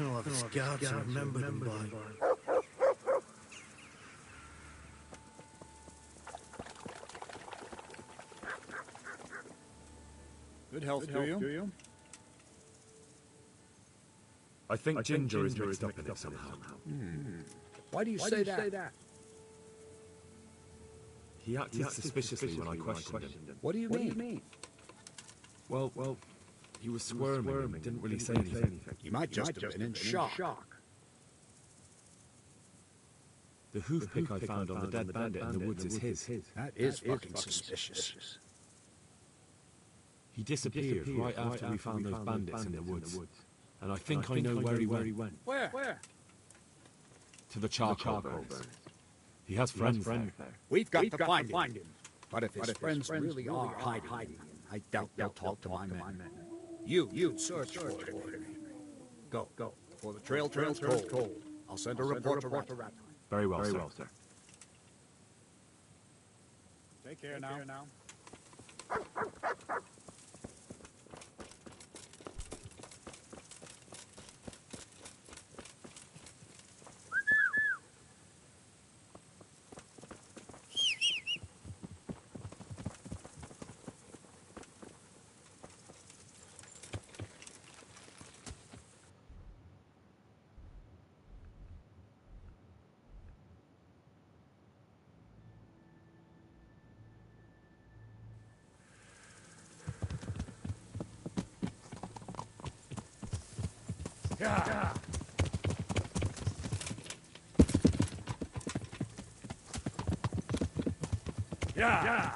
I'll have the scouts to remember them by. Good health to you. I think Ginger is mixed up in it somehow. Why do you say that? He acted suspiciously when I questioned him. What do you mean? Well, he was squirming and didn't really say anything. He might just have been in shock. The hoof pick I found on the dead bandit in the woods is his. That is fucking suspicious. He disappeared right after we found those bandits in the woods. And I think I know where he went. Where? To the charcoal burners. He has friends there. We've got to find him. But if his friends really are hiding, I doubt they'll talk to my men. You search for him. Go. For the trail turns cold. I'll send a report to Ratline. Very well, sir. Take care now. Yeah.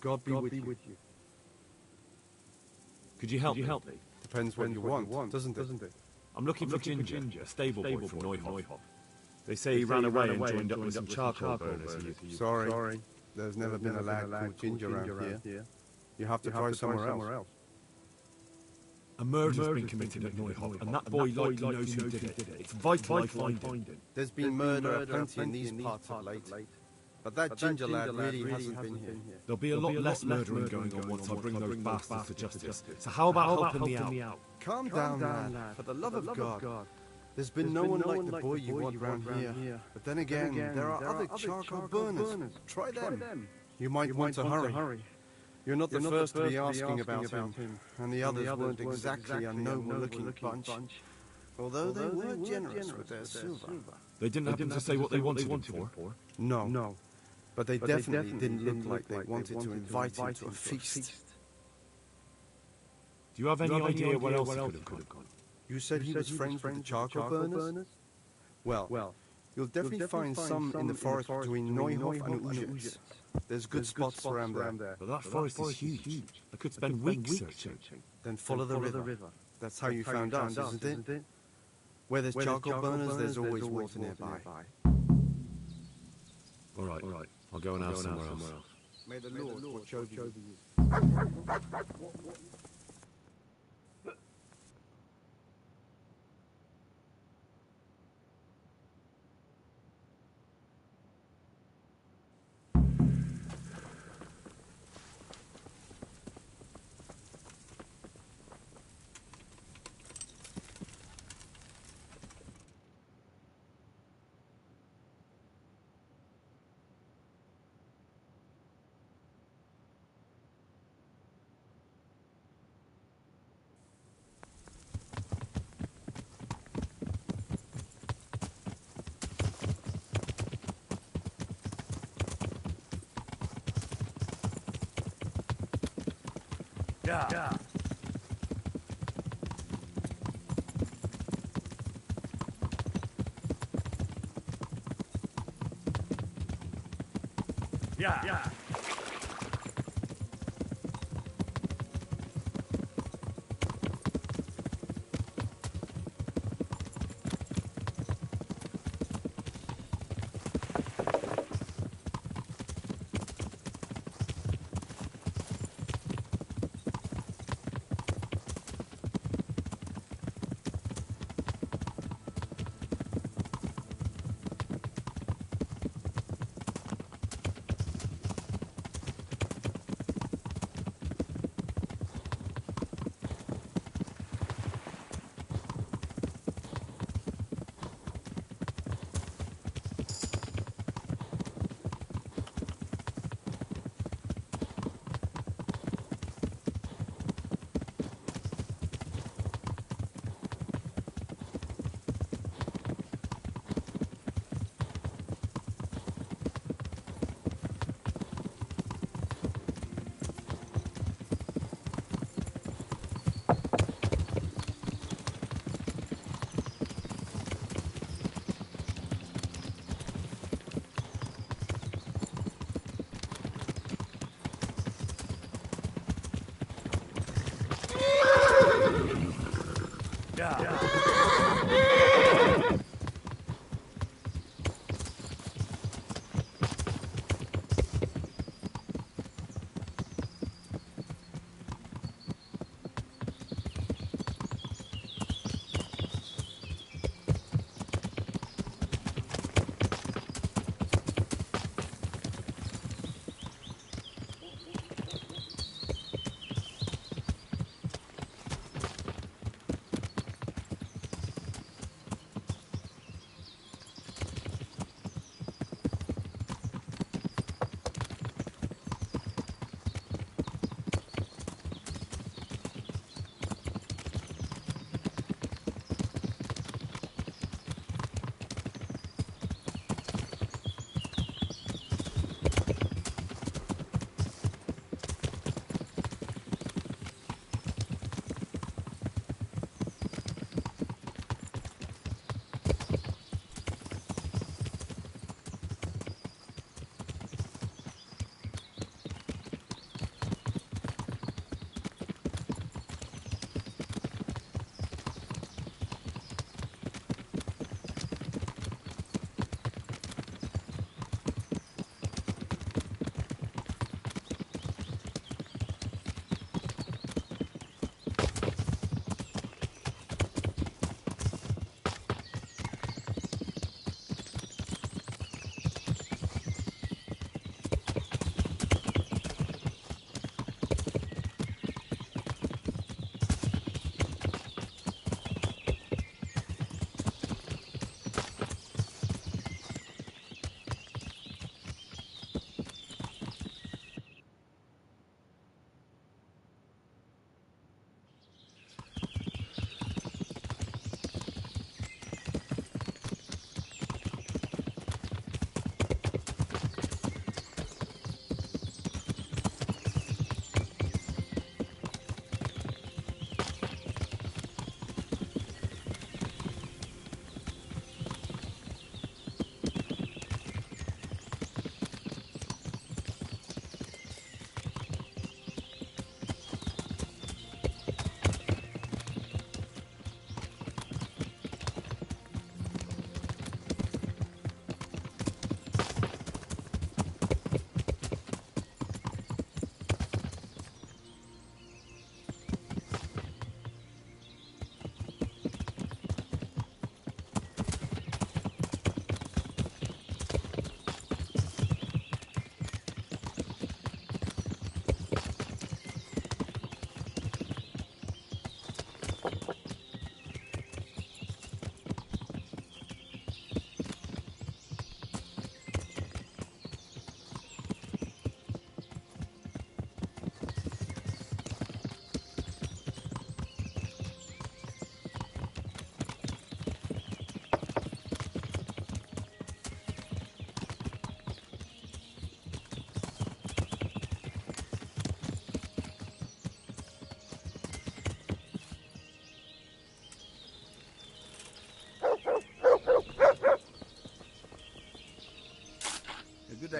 God be with you. Could you help me? Depends what you want, doesn't it? I'm looking for Ginger, a stable boy from Neuhoff. They say he ran away and joined up with some charcoal burners. Sorry. There's never been a lad called Ginger around here. You have to try somewhere else. A murder's been committed at Neuhoff, and that boy likely knows who did it. It's vital I find him. There's been murder plenty in these parts of late. But that Ginger lad really hasn't been here. There'll be a lot less murdering going on once I bring those bastards to justice. So how about helping me out? Calm down, lad. For the love of God. There's been no one like the boy you want round here. But then again, there are other charcoal burners. Try them. You might want to hurry. You're not the first to be asking about him. And the others weren't exactly a noble-looking bunch. Although they were generous with their silver. They didn't happen to say what they wanted him for? No. But they definitely didn't look like they wanted to invite him to a feast. Do you have any idea where else he could have gone? You said he was friends with the charcoal burners? Well, you'll definitely find some in the forest between Neuhoff and Ujets. There's good spots around there. But that forest is huge. I could spend weeks searching. Then follow the river. That's how you found us, isn't it? Where there's charcoal burners, there's always water nearby. All right. I'll go and ask somewhere else. May the Lord watch over you. Yeah. Yeah.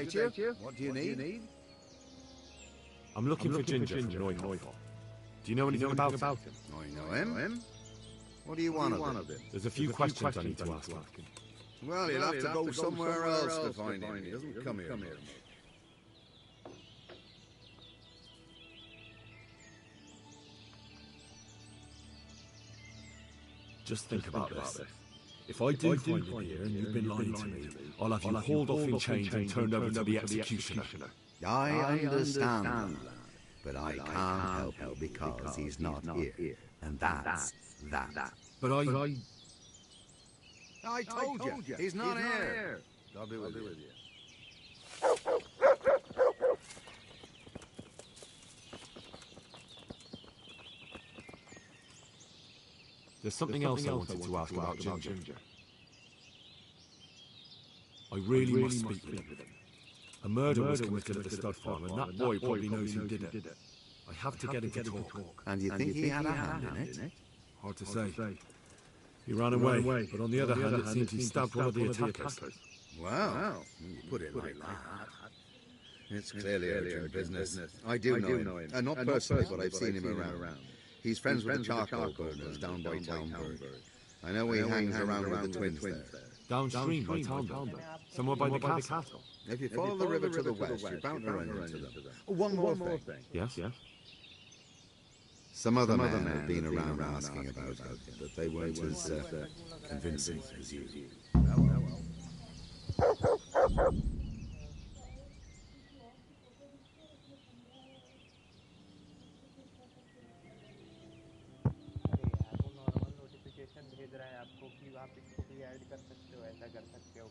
day to you. What do you need? I'm looking for Ginger from Neuhoff. Do you know anything about him? I know him. What do you want of him? There's a few questions I need to ask him. Well, you'll have to go somewhere else to find him. He doesn't come here much. Just think about this. If I do find him here and you've been lying to me, I'll have you hauled off in chains and turned over to the executioner. I understand, lad, but I can't help you because he's not here. And that's that. But I told you, he's not here. I'll be with you. There's something else I wanted to ask about Ginger. I really must speak with him. A murder was committed at the stud farm, and that boy probably knows who did it. I have to get him to talk. And you think he had a hand in it? Hard to say. He ran away, but on the other hand, it seems he stabbed one of the attackers. Wow, you put it like that. It's clearly urgent business. I do know him. Not personally, but I've seen him around. He's friends with the charcoal burners down by Townburg. I know he hangs around with the twins there. Downstream by Townburg, somewhere by the castle. If you follow the river to the west, you're bound to run into them. Oh, one more thing. Yes? Some other men have been around asking about it, but they weren't as convincing as you. भेज रहा है आपको कि आप इसको भी add कर सकते हो, ऐसा कर सकते हो।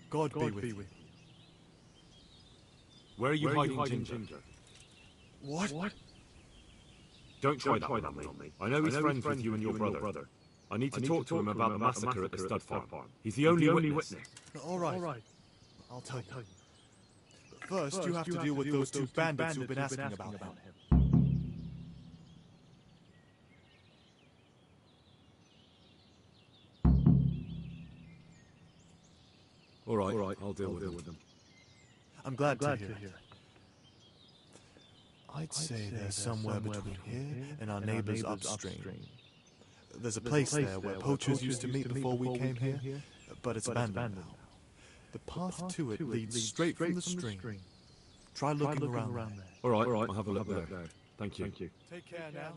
God be with you. Where are you hiding Ginger? What? Don't try that on me. I know he's friends with you and your brother. I need to talk to him about the massacre at the stud farm. He's the only witness. All right. I'll tell you. But first, you have to deal with those two bandits who've been asking about him. All right, I'll deal with them. I'm glad to hear it. I'd say they're somewhere between here and our neighbors upstream. There's a place there where poachers used to meet before we came here, but it's abandoned now. The path to it leads straight from the stream. Try looking around there. All right, I'll have a look there. Thank you. Take care now.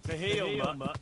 To heel, Mutt.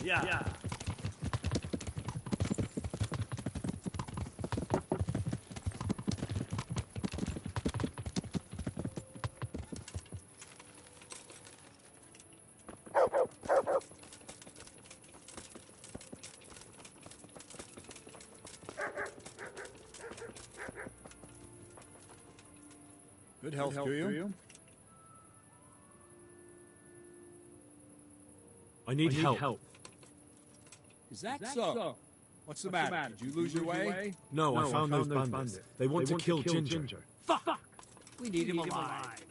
Yeah. Good health to you. I need help. Is that so? What's the matter? Did you lose your way? No, I found those bandits. They want to kill Ginger. Fuck! We need him alive.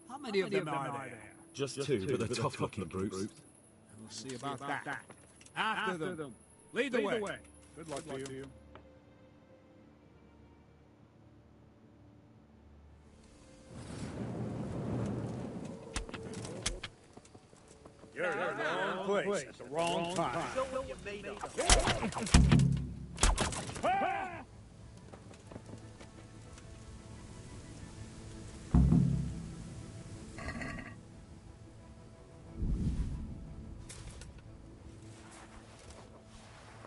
How many of them are there? Just two, but they're tough-looking brutes. We'll see about that. After them. Lead the way. Good luck to you. You're in the wrong place at the wrong time. Show what you made of.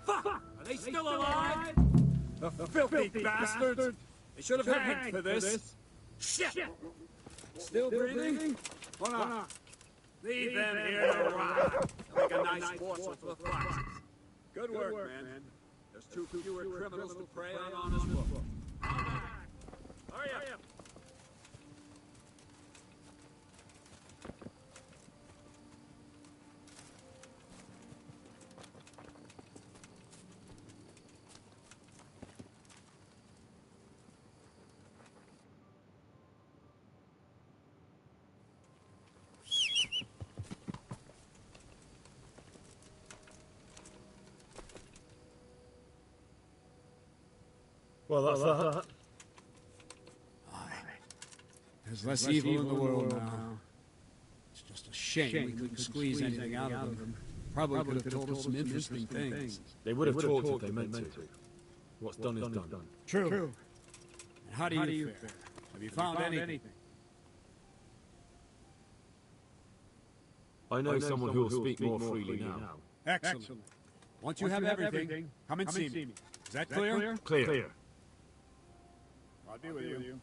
Fuck! Are they still alive? The filthy bastards! They should have hanged for this. Shit! Still breathing? Why not? Leave them here to rot. Make a nice morsel for the foxes. Good work, man. There's too fewer criminals to prey on honest folk. Hurry up! Well, that's that. There's less evil in the world now. It's just a shame we couldn't squeeze anything out of them. Probably could have told us some interesting things. They would have talked if they meant to. What's done is done. True. And how do you fare? Have you found anything? I know someone who will speak more freely now. Excellent. Once you have everything, come and see me. Is that clear? Clear. I'll be with you.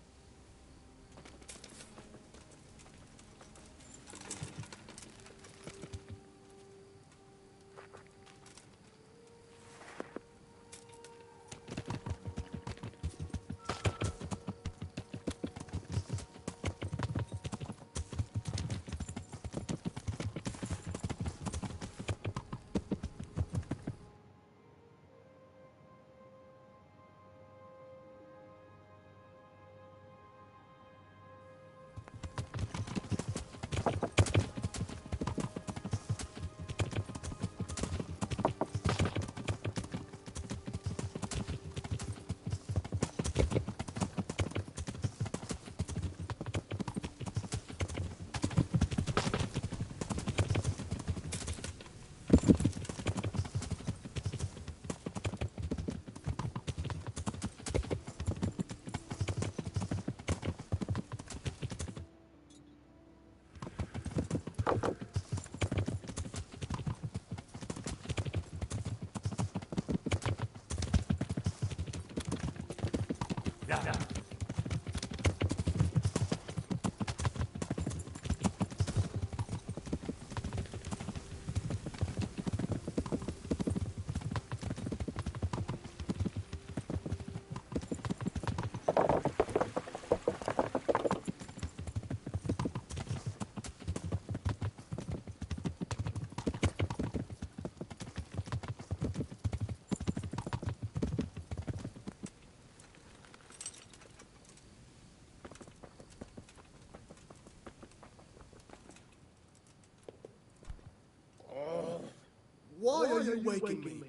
Why are you waking me?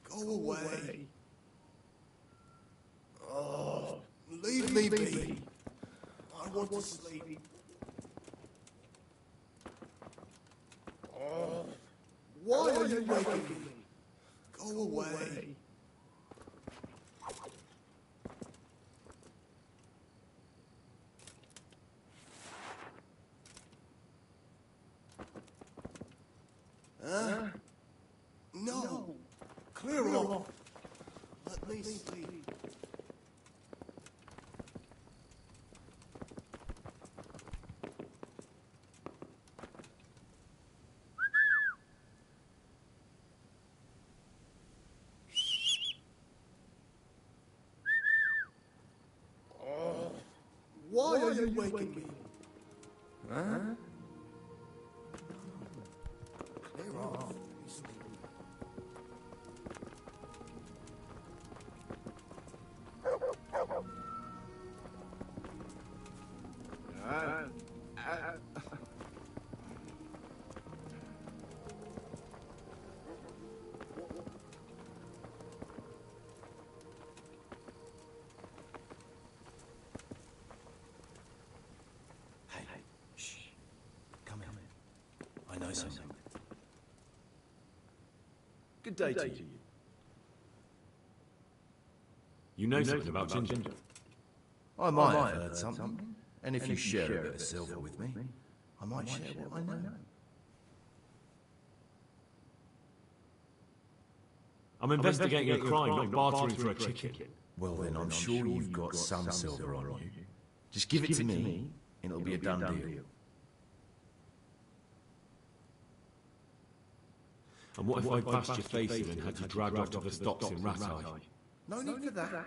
Go away. Oh, leave me be. I want to sleep. Oh, why are you waking me? Go away. Huh? you waking me? Huh? Clear off. Hey, shh. Come in. I know something. Good day to you. You know something about Ginger? I might have heard something. And if you share a bit of silver with me, I might share what I know. I'm investigating a crime, not bartering for a chicken. Well then, I'm sure you've got some silver on you. Just give it to me, and it'll be a done deal. And what if I bashed your face in and had you dragged off to the stocks in Rat Eye? No need for that.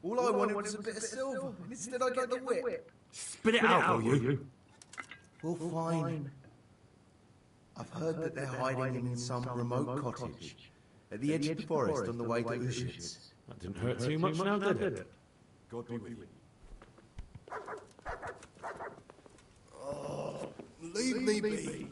All I wanted was a bit of silver, and instead I get the whip. Spit it out, will you? Well, fine. I've heard that they're hiding him in some remote cottage at the edge of the forest on the way to Ushitz. That didn't hurt too much now, did it? God be with you. Oh, leave me be.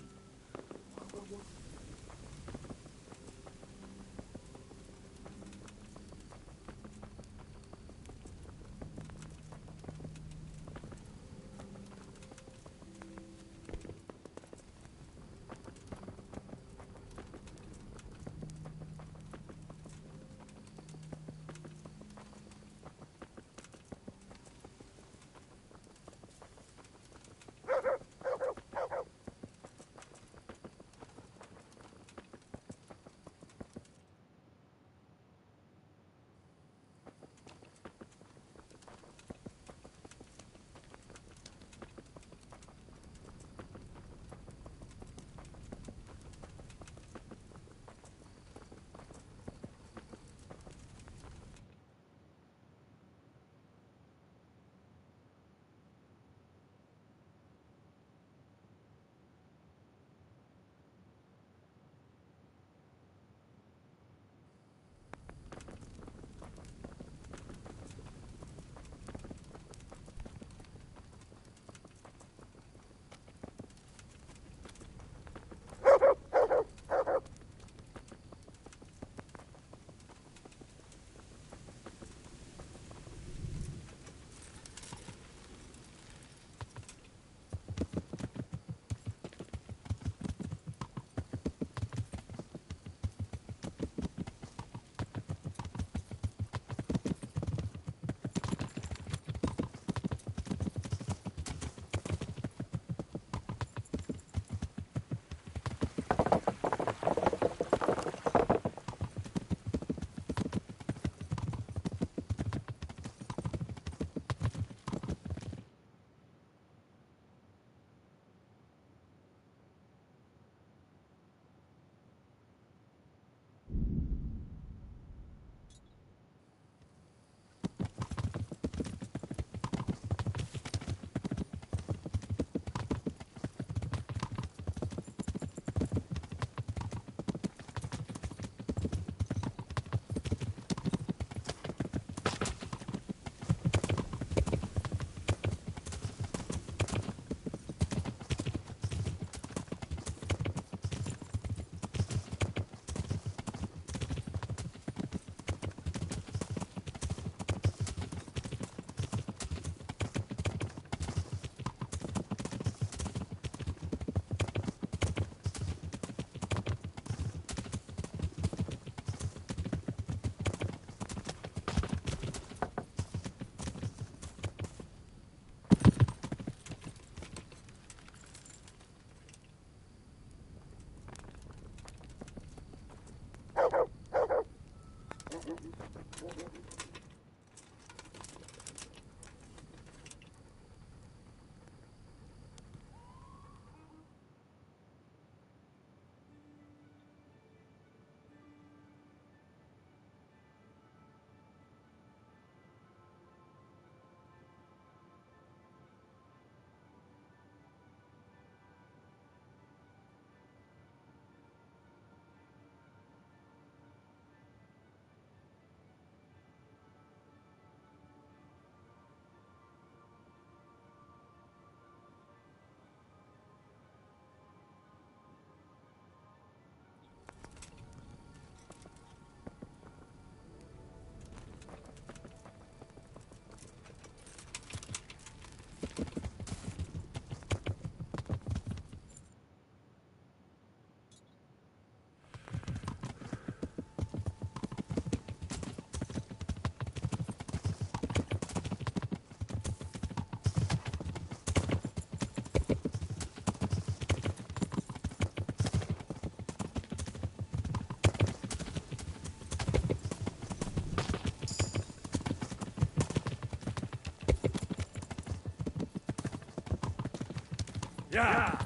Yeah!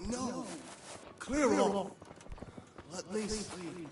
No! Clear off! Let me sleep.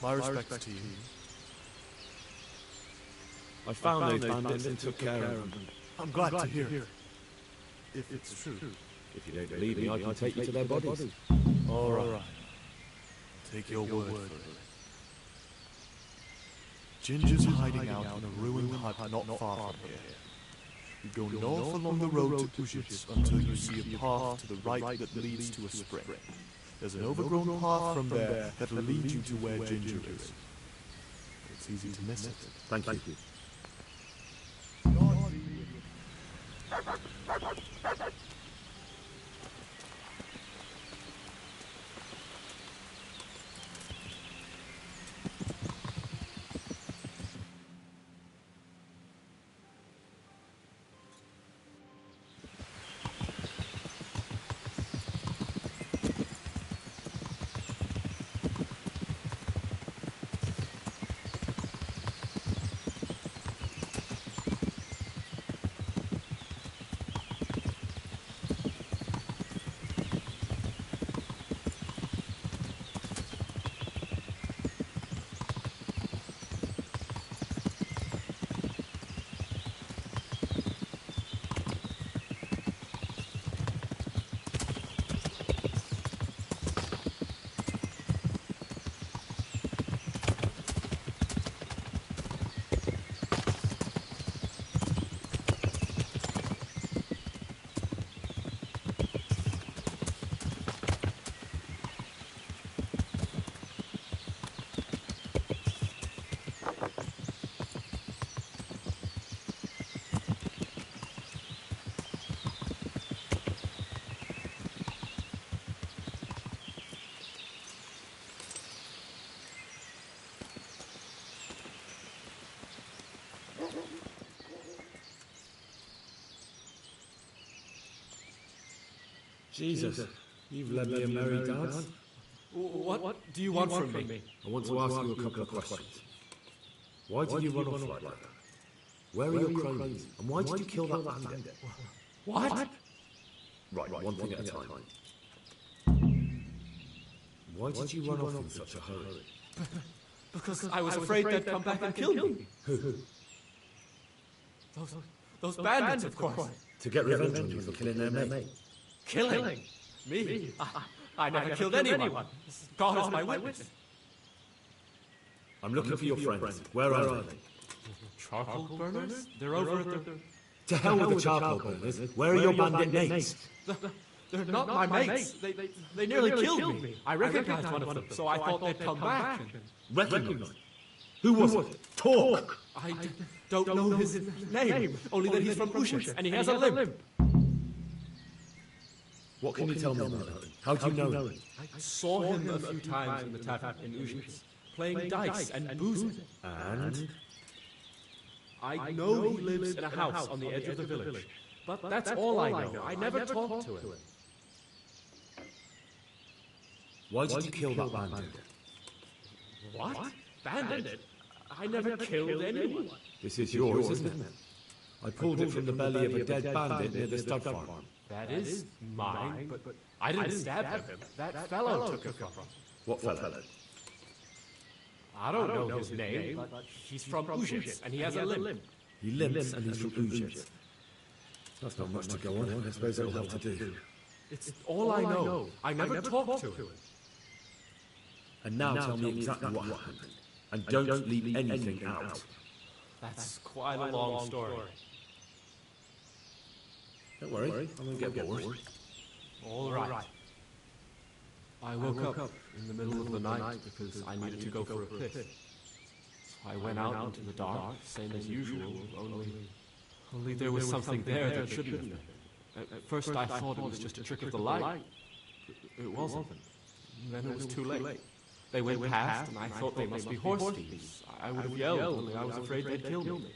My respects to you. I found those bandits and took care of them. I'm glad to hear it. If it's true. If you don't believe me, I can take you to their bodies. All right. Take your word for it. Ginger's hiding out in a ruined hut not far from here. You go north along the road to Ujits until you see a path to the right that leads to a spring. There's an overgrown path from there that'll lead you to where Ginger is. It's easy to miss it. Thank you. Jesus, you've led me a merry dance. What do you want from me? I want to ask you a couple of questions. Why did you run off like that? Where are your cronies? And why did you kill that bandit? What? Right, one thing at a time. Why did you run off in such a hurry? Because I was afraid they'd come back and kill me. Who? Those bandits, of course. To get revenge on you for killing their mate. Killing? Me? I never killed anyone. God is my witness. I'm looking for your friends. Where are they? Charcoal burners? They're over at the... To hell with the charcoal burners. Where are your bandit mates? They're not my mates. They nearly killed me. I recognized one of them, so I thought they'd come back. Recognize? Who was it? Talk! I don't know his name, only that he's from Ushitz, and he has a limp. What can you tell me about him? How do you know him? I saw him a few times in the tavern in Ushitz, playing dice and boozing. And? I know he lives in a house on the edge of the village, but that's all I know. I never talked to him. Why did you kill that bandit? What? Bandit? I never killed anyone. This is yours, isn't it? I pulled it from the belly of a dead bandit near the stud farm. That is mine, but I didn't stab him. That fellow took it from him. What fellow? I don't know his name, but he's from Ushitz, and he has a limp. He limps and he's from Ushitz. That's not much to go on. I suppose it'll have to do. It's all I know. I never talked to him. And now tell me exactly what happened. And don't leave anything out. That's quite a long story. Don't worry, I won't get bored. All right. I woke up in the middle of the night because I needed to go for a piss. So I went out into the dark, same as usual, only there was something there that shouldn't have been. At first I thought it was just a trick of the light. It wasn't. Then it was too late. They went past, and I thought they must be horse thieves. I would have yelled, only I was afraid they'd kill me.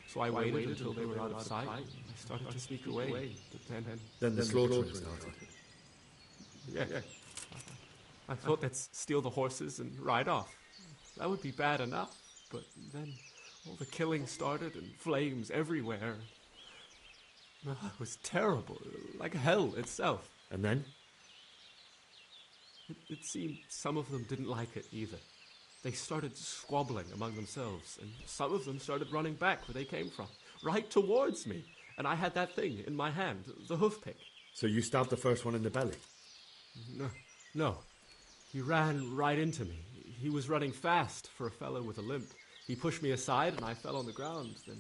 So I waited until they were out of sight. I started to sneak away, but then the slaughtering started. Yeah. I thought they'd steal the horses and ride off. That would be bad enough, but then all the killing started and flames everywhere. It was terrible, like hell itself. And then? It seemed some of them didn't like it either. They started squabbling among themselves, and some of them started running back where they came from, right towards me. And I had that thing in my hand, the hoof pick. So you stabbed the first one in the belly? No. He ran right into me. He was running fast for a fellow with a limp. He pushed me aside and I fell on the ground. Then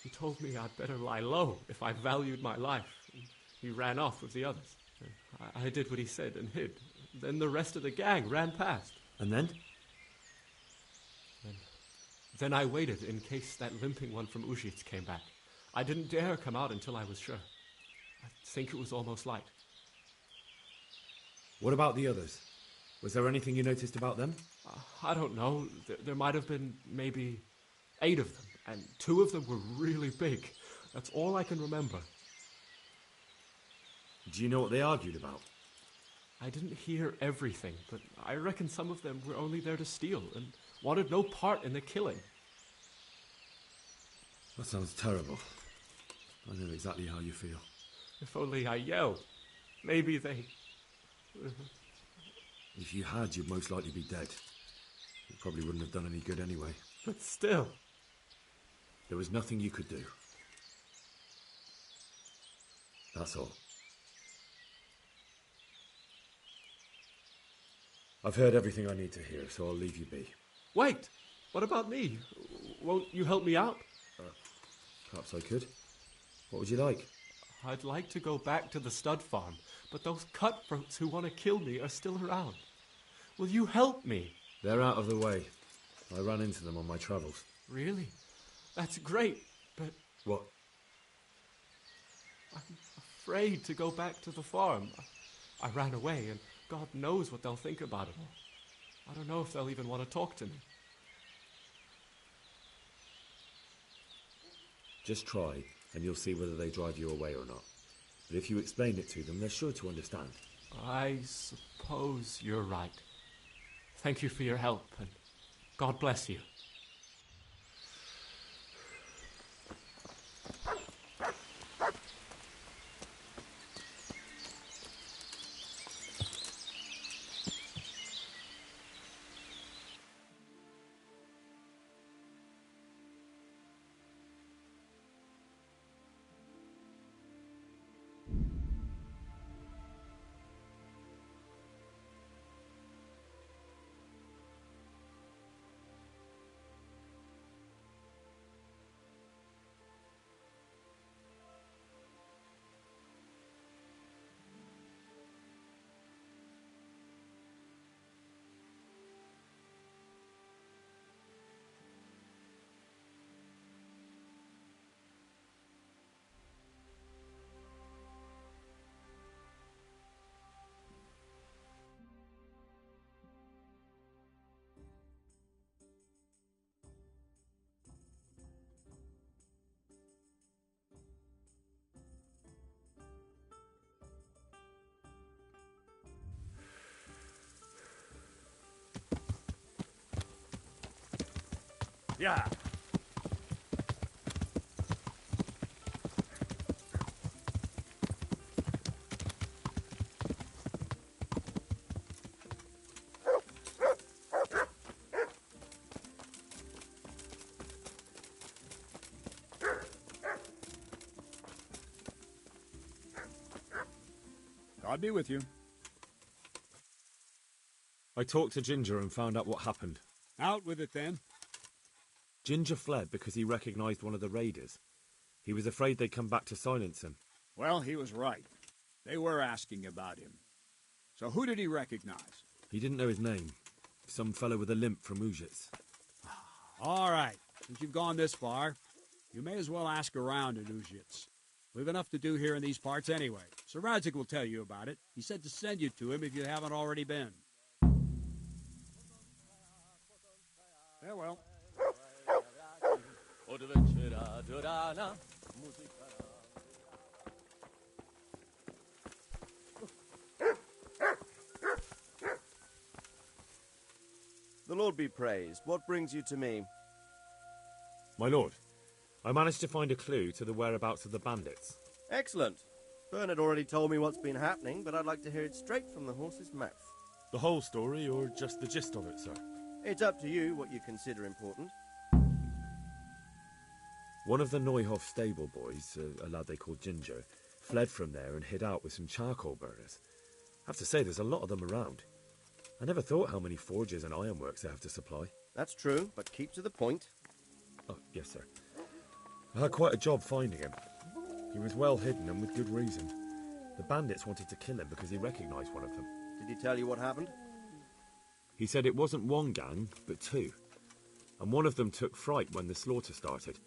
he told me I'd better lie low if I valued my life. He ran off with the others. I did what he said and hid. Then the rest of the gang ran past. And then? Then I waited in case that limping one from Ushitz came back. I didn't dare come out until I was sure. I think it was almost light. What about the others? Was there anything you noticed about them? I don't know. There might have been maybe 8 of them, and 2 of them were really big. That's all I can remember. Do you know what they argued about? I didn't hear everything, but I reckon some of them were only there to steal and wanted no part in the killing. That sounds terrible. I know exactly how you feel. If only I yelled. Maybe they... If you had, you'd most likely be dead. It probably wouldn't have done any good anyway. But still... There was nothing you could do. That's all. I've heard everything I need to hear, so I'll leave you be. Wait! What about me? Won't you help me out? Perhaps I could. What would you like? I'd like to go back to the stud farm, but those cutthroats who want to kill me are still around. Will you help me? They're out of the way. I ran into them on my travels. Really? That's great, but... What? I'm afraid to go back to the farm. I ran away, and God knows what they'll think about it all. I don't know if they'll even want to talk to me. Just try, and you'll see whether they drive you away or not. But if you explain it to them, they're sure to understand. I suppose you're right. Thank you for your help, and God bless you. Yeah. God be with you. I talked to Ginger and found out what happened. Out with it, then. Ginger fled because he recognized one of the raiders. He was afraid they'd come back to silence him. Well, he was right. They were asking about him. So who did he recognize? He didn't know his name. Some fellow with a limp from Ujits. All right. Since you've gone this far, you may as well ask around in Ujits. We've enough to do here in these parts anyway. Sir Radzik will tell you about it. He said to send you to him if you haven't already been. Farewell. The Lord be praised. What brings you to me? My lord, I managed to find a clue to the whereabouts of the bandits. Excellent. Bernard already told me what's been happening, but I'd like to hear it straight from the horse's mouth. The whole story, or just the gist of it, sir? It's up to you what you consider important. One of the Neuhoff stable boys, a lad they called Ginger, fled from there and hid out with some charcoal burners. I have to say, there's a lot of them around. I never thought how many forges and ironworks they have to supply. That's true, but keep to the point. Oh, yes, sir. I had quite a job finding him. He was well hidden and with good reason. The bandits wanted to kill him because he recognized one of them. Did he tell you what happened? He said it wasn't one gang, but two. And one of them took fright when the slaughter started.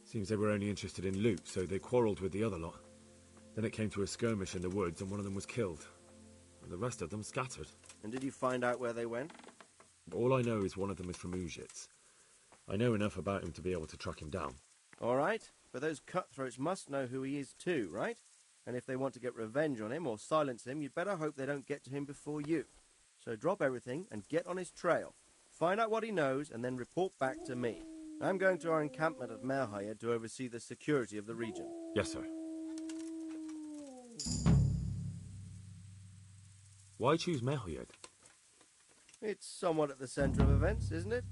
Seems they were only interested in loot, so they quarrelled with the other lot. Then it came to a skirmish in the woods and one of them was killed. And the rest of them scattered. And did you find out where they went? All I know is one of them is from Ujits. I know enough about him to be able to track him down. All right, but those cutthroats must know who he is too, right? And if they want to get revenge on him or silence him, you'd better hope they don't get to him before you. So drop everything and get on his trail. Find out what he knows and then report back to me. I'm going to our encampment at Merhayed to oversee the security of the region. Yes, sir. Why choose Merhayed? It's somewhat at the centre of events, isn't it?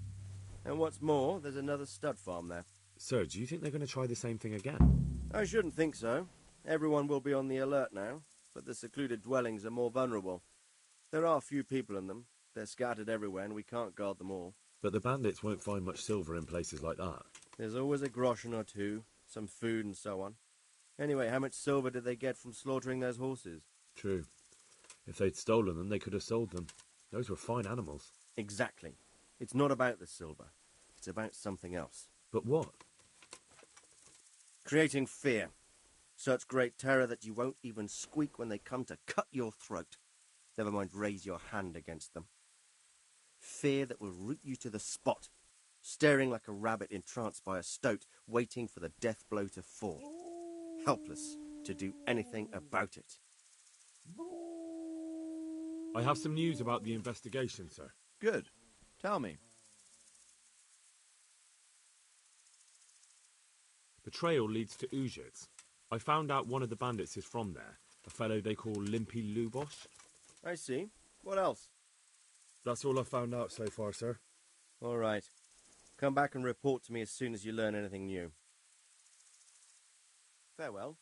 And what's more, there's another stud farm there. Sir, do you think they're going to try the same thing again? I shouldn't think so. Everyone will be on the alert now, but the secluded dwellings are more vulnerable. There are few people in them. They're scattered everywhere and we can't guard them all. But the bandits won't find much silver in places like that. There's always a groschen or two, some food and so on. Anyway, how much silver did they get from slaughtering those horses? True. If they'd stolen them, they could have sold them. Those were fine animals. Exactly. It's not about the silver. It's about something else. But what? Creating fear. Such great terror that you won't even squeak when they come to cut your throat. Never mind raise your hand against them. Fear that will root you to the spot, staring like a rabbit entranced by a stoat, waiting for the death blow to fall, helpless to do anything about it. I have some news about the investigation, sir. Good. Tell me. The trail leads to Ujits. I found out one of the bandits is from there, a fellow they call Limpy Lubosh. I see. What else? That's all I found out so far, sir. All right. Come back and report to me as soon as you learn anything new. Farewell.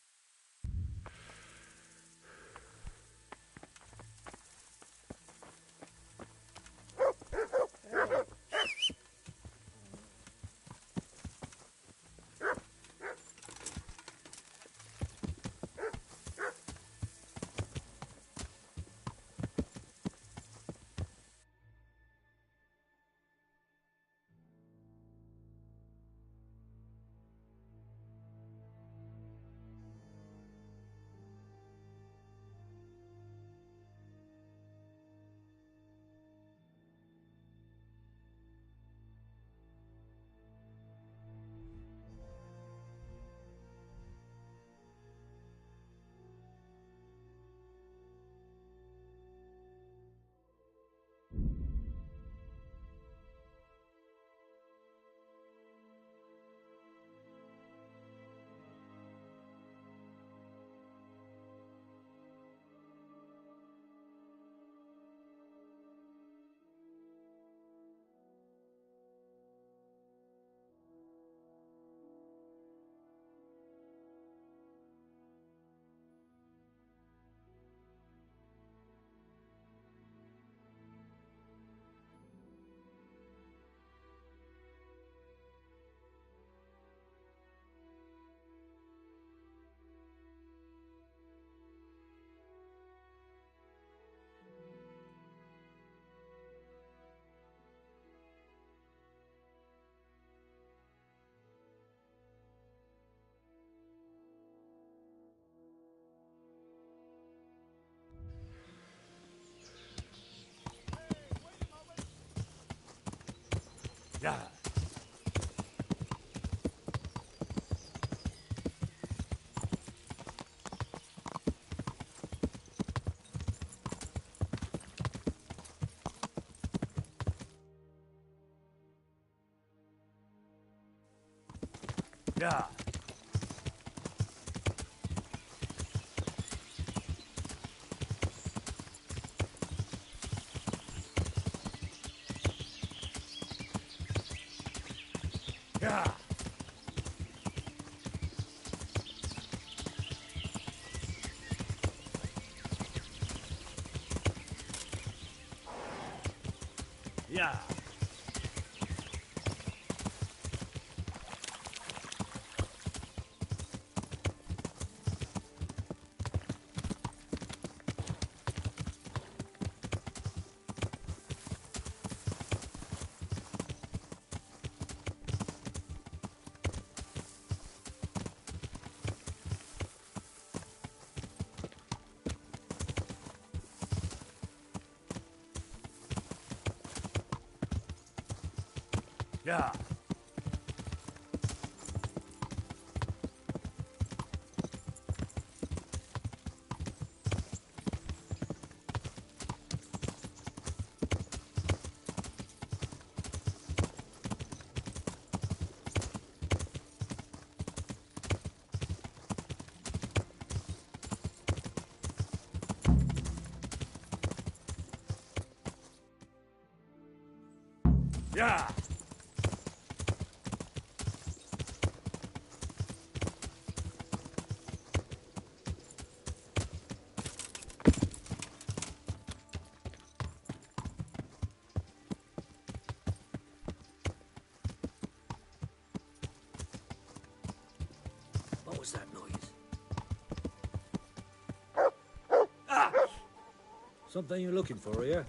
Yeah. Yeah. Yeah. Yeah. Yeah. Yeah. What was that noise? Ah! Something you're looking for here?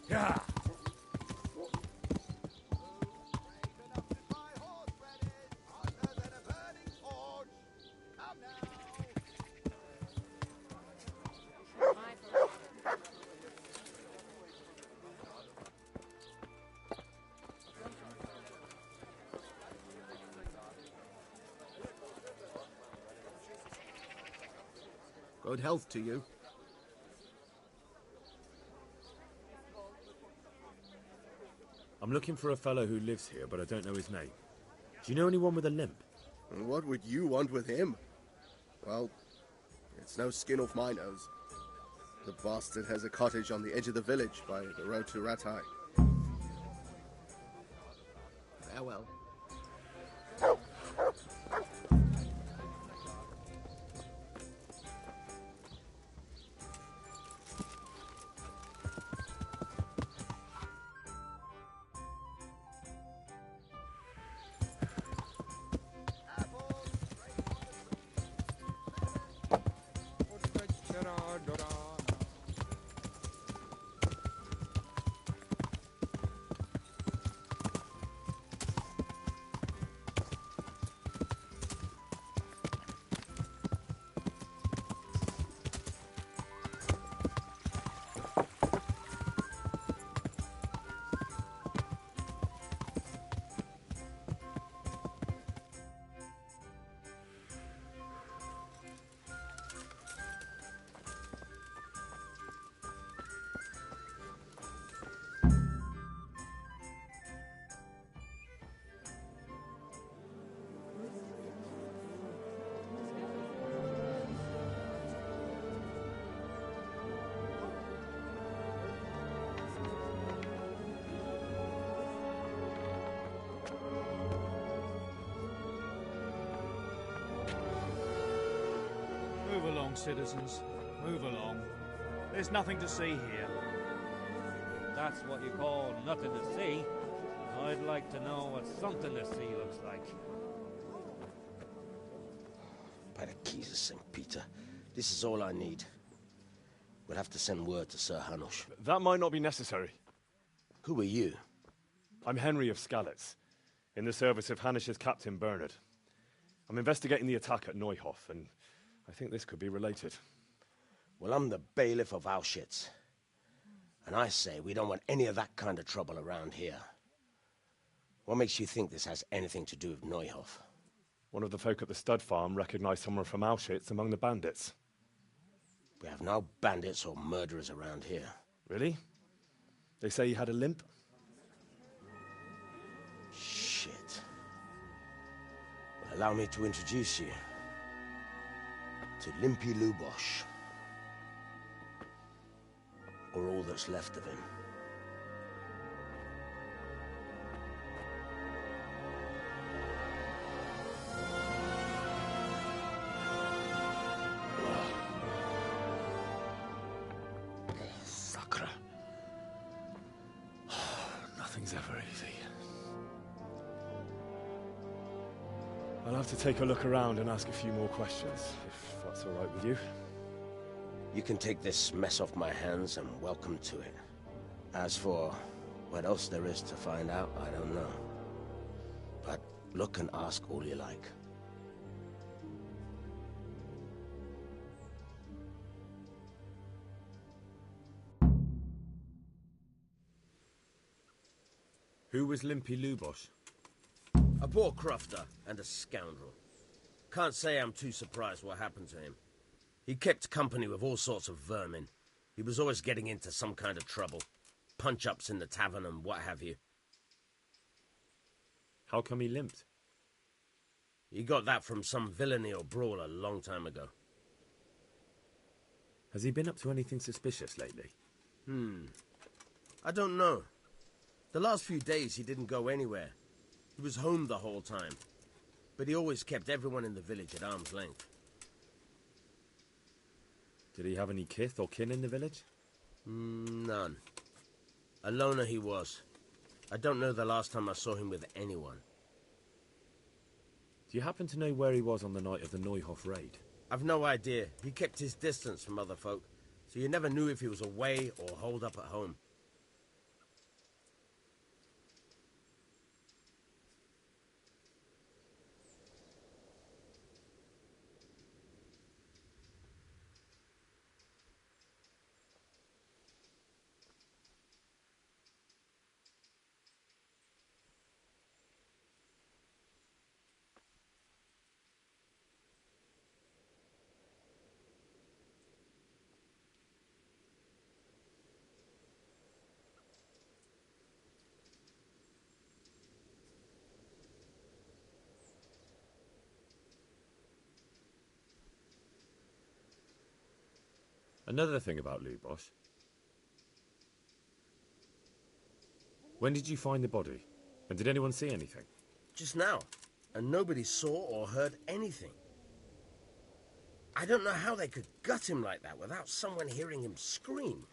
Yeah. Good health to you. I'm looking for a fellow who lives here, but I don't know his name. Do you know anyone with a limp? And what would you want with him? Well, it's no skin off my nose. The bastard has a cottage on the edge of the village by the road to Ratai. Farewell. Move along, citizens. Move along. There's nothing to see here. that's what you call nothing to see, I'd like to know what something to see looks like. By the keys of St. Peter, this is all I need. We'll have to send word to Sir Hanush. That might not be necessary. Who are you? I'm Henry of Skalitz, in the service of Hanush's Captain Bernard. I'm investigating the attack at Neuhof, and I think this could be related. Well, I'm the bailiff of Auschwitz. And I say we don't want any of that kind of trouble around here. What makes you think this has anything to do with Neuhof? One of the folk at the stud farm recognized someone from Auschwitz among the bandits. We have no bandits or murderers around here. Really? They say he had a limp? Shit. Well, allow me to introduce you to Limpy Lubosh. Or all that's left of him. Sakra. Nothing's ever easy. I'll have to take a look around and ask a few more questions, if that's all right with you. You can take this mess off my hands and welcome to it. As for what else there is to find out, I don't know. But look and ask all you like. Who was Limpy Lubosh? A poor crofter and a scoundrel. Can't say I'm too surprised what happened to him. He kept company with all sorts of vermin. He was always getting into some kind of trouble. Punch-ups in the tavern and what have you. How come he limped? He got that from some villainy or brawl a long time ago. Has he been up to anything suspicious lately? I don't know. The last few days he didn't go anywhere. He was home the whole time. But he always kept everyone in the village at arm's length. Did he have any kith or kin in the village? None. A loner he was. I don't know the last time I saw him with anyone. Do you happen to know where he was on the night of the Neuhof raid? I've no idea. He kept his distance from other folk, so you never knew if he was away or holed up at home. Another thing about Lubosh. When did you find the body? And did anyone see anything? Just now, and nobody saw or heard anything. I don't know how they could gut him like that without someone hearing him scream.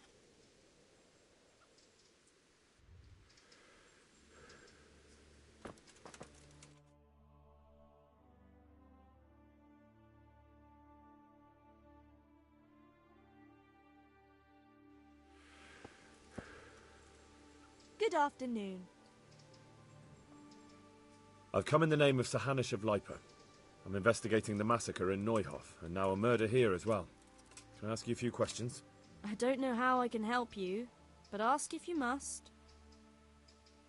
Good afternoon. I've come in the name of Sir Hanush of Lipa. I'm investigating the massacre in Neuhof, and now a murder here as well. Can I ask you a few questions? I don't know how I can help you, but ask if you must.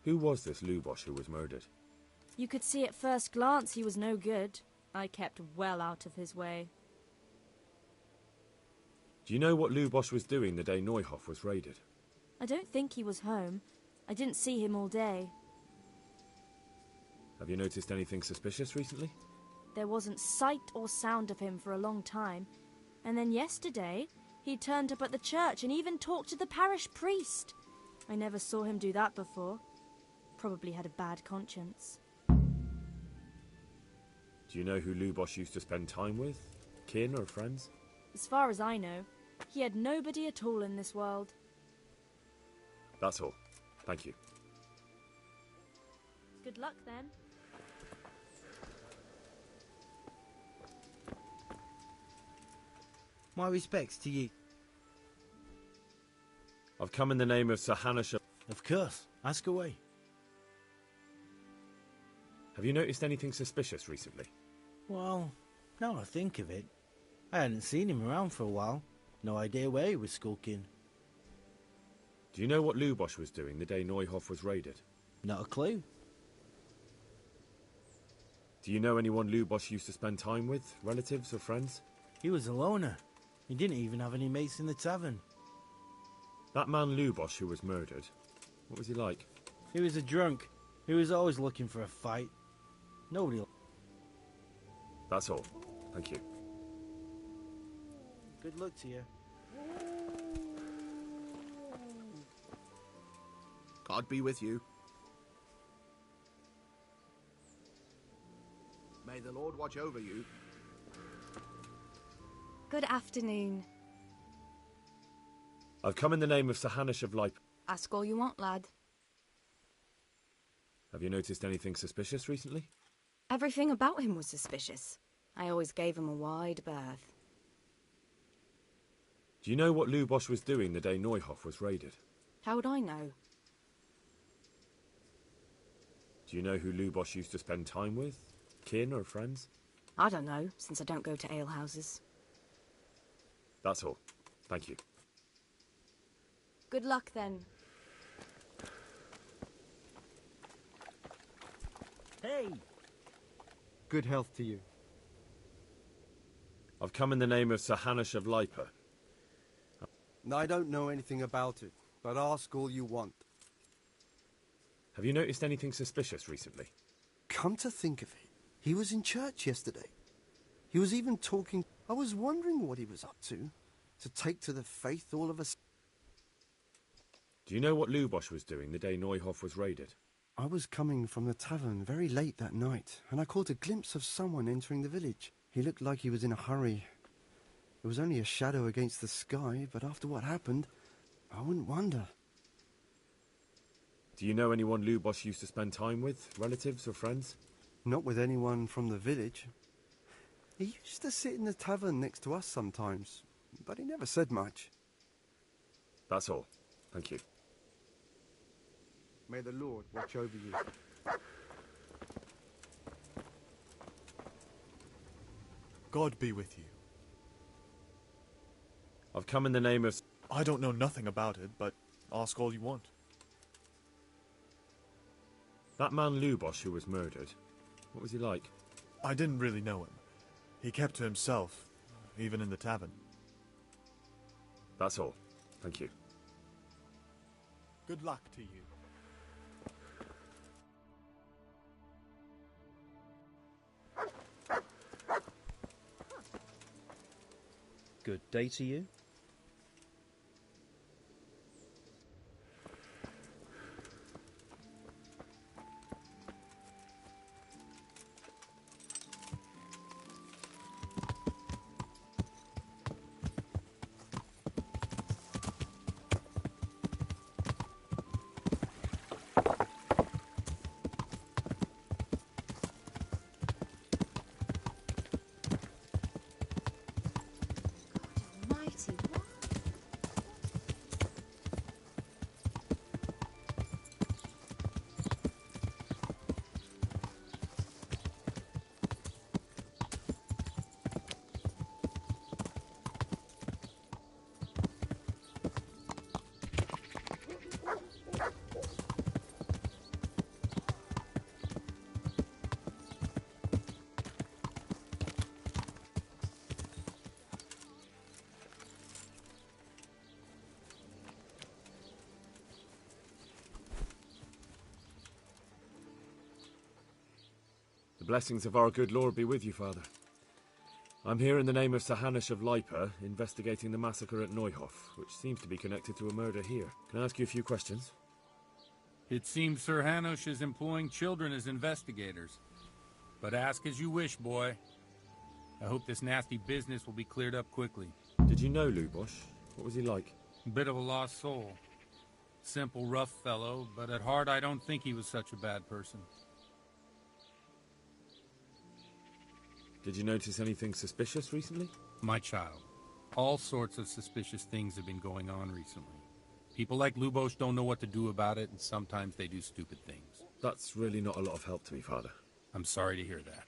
Who was this Lubosh who was murdered? You could see at first glance he was no good. I kept well out of his way. Do you know what Lubosh was doing the day Neuhof was raided? I don't think he was home. I didn't see him all day. Have you noticed anything suspicious recently? There wasn't sight or sound of him for a long time. And then yesterday, he turned up at the church and even talked to the parish priest. I never saw him do that before. Probably had a bad conscience. Do you know who Lubosh used to spend time with? Kin or friends? As far as I know, he had nobody at all in this world. That's all. Thank you. Good luck then. My respects to you. I've come in the name of Sir Hanush of... Of course. Ask away. Have you noticed anything suspicious recently? Well, now I think of it, I hadn't seen him around for a while. No idea where he was skulking. Do you know what Lubosh was doing the day Neuhof was raided? Not a clue. Do you know anyone Lubosh used to spend time with? Relatives or friends? He was a loner. He didn't even have any mates in the tavern. That man Lubosh who was murdered, what was he like? He was a drunk. He was always looking for a fight. Nobody... That's all. Thank you. Good luck to you. God be with you. May the Lord watch over you. Good afternoon. I've come in the name of Sir Hanush of Leip. Ask all you want, lad. Have you noticed anything suspicious recently? Everything about him was suspicious. I always gave him a wide berth. Do you know what Lubosh was doing the day Neuhof was raided? How would I know? Do you know who Lubosh used to spend time with? Kin or friends? I don't know, since I don't go to alehouses. That's all. Thank you. Good luck, then. Hey! Good health to you. I've come in the name of Sir Hanush of Leipa. I don't know anything about it, but ask all you want. Have you noticed anything suspicious recently? Come to think of it, he was in church yesterday. He was even talking... I was wondering what he was up to take to the faith all of us. Do you know what Lubosh was doing the day Neuhof was raided? I was coming from the tavern very late that night, and I caught a glimpse of someone entering the village. He looked like he was in a hurry. It was only a shadow against the sky, but after what happened, I wouldn't wonder. Do you know anyone Lubosh used to spend time with? Relatives or friends? Not with anyone from the village. He used to sit in the tavern next to us sometimes, but he never said much. That's all. Thank you. May the Lord watch over you. God be with you. I've come in the name of... I don't know nothing about it, but ask all you want. That man Lubosh who was murdered, what was he like? I didn't really know him. He kept to himself, even in the tavern. That's all. Thank you. Good luck to you. Good day to you. The blessings of our good Lord be with you, Father. I'm here in the name of Sir Hanush of Leipa, investigating the massacre at Neuhof, which seems to be connected to a murder here. Can I ask you a few questions? It seems Sir Hanush is employing children as investigators. But ask as you wish, boy. I hope this nasty business will be cleared up quickly. Did you know Lubosh? What was he like? Bit of a lost soul. Simple, rough fellow, but at heart I don't think he was such a bad person. Did you notice anything suspicious recently? My child, all sorts of suspicious things have been going on recently. People like Lubos don't know what to do about it, and sometimes they do stupid things. That's really not a lot of help to me, Father. I'm sorry to hear that.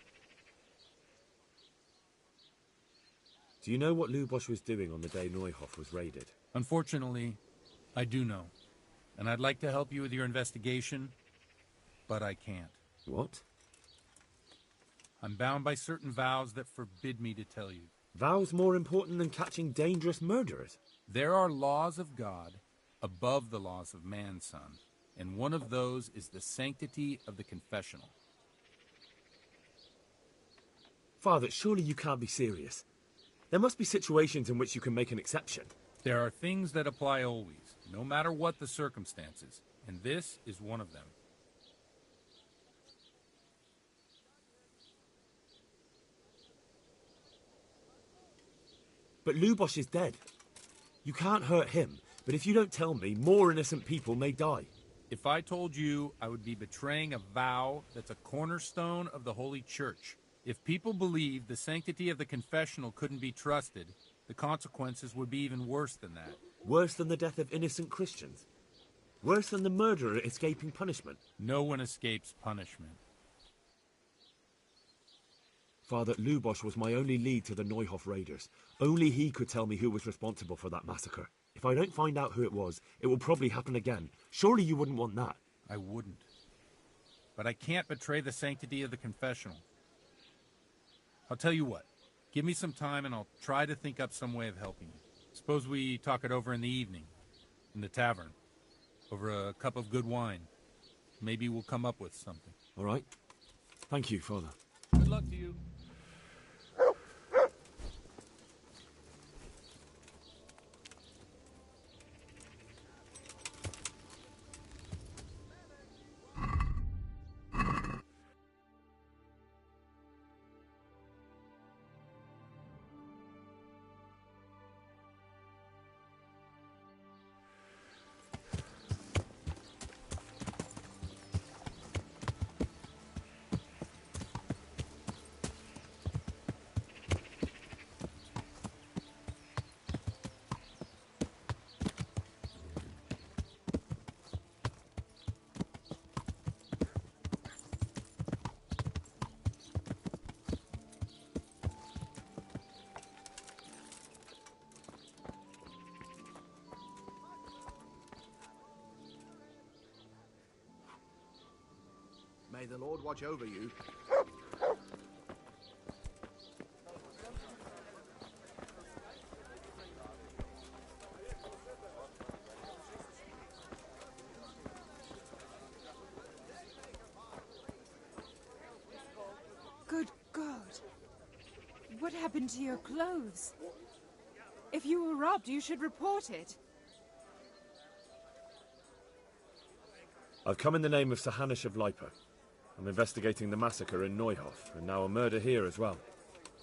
Do you know what Lubos was doing on the day Neuhoff was raided? Unfortunately, I do know. And I'd like to help you with your investigation, but I can't. What? I'm bound by certain vows that forbid me to tell you. Vows more important than catching dangerous murderers? There are laws of God above the laws of man, son. And one of those is the sanctity of the confessional. Father, surely you can't be serious. There must be situations in which you can make an exception. There are things that apply always, no matter what the circumstances, and this is one of them. But Lubos is dead. You can't hurt him, but if you don't tell me, more innocent people may die. If I told you, I would be betraying a vow that's a cornerstone of the Holy Church. If people believed the sanctity of the confessional couldn't be trusted, the consequences would be even worse than that. Worse than the death of innocent Christians? Worse than the murderer escaping punishment? No one escapes punishment. Father, Lubos was my only lead to the Neuhoff raiders. Only he could tell me who was responsible for that massacre. If I don't find out who it was, it will probably happen again. Surely you wouldn't want that. I wouldn't. But I can't betray the sanctity of the confessional. I'll tell you what. Give me some time and I'll try to think up some way of helping you. Suppose we talk it over in the evening, in the tavern, over a cup of good wine. Maybe we'll come up with something. All right. Thank you, Father. Good luck to you. May the Lord watch over you. Good God. What happened to your clothes? If you were robbed, you should report it. I've come in the name of Sir Hanush of Lipa. I'm investigating the massacre in Neuhoff, and now a murder here as well.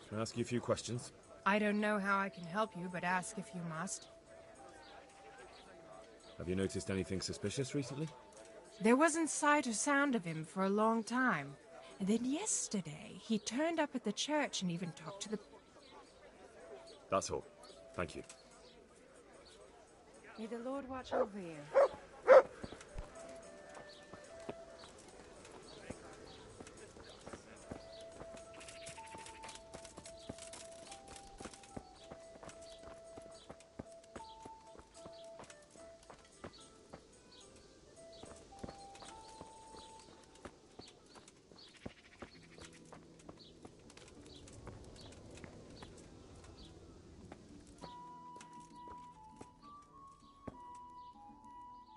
Can I ask you a few questions? I don't know how I can help you, but ask if you must. Have you noticed anything suspicious recently? There wasn't sight or sound of him for a long time. And then yesterday, he turned up at the church and even talked to the... That's all. Thank you. May the Lord watch over you.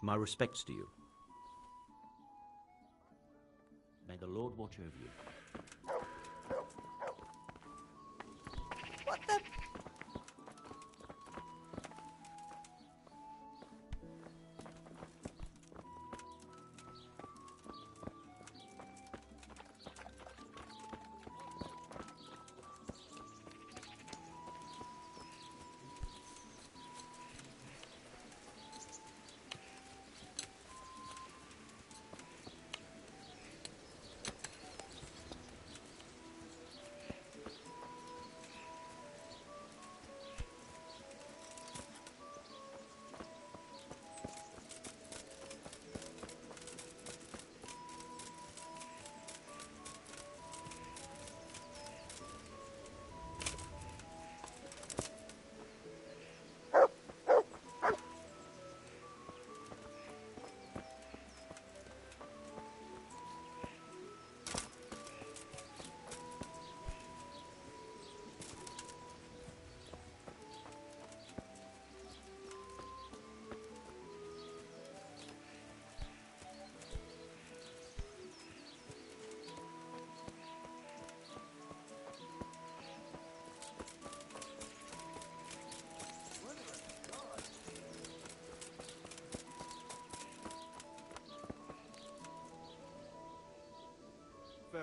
My respects to you. May the Lord watch over you. What the...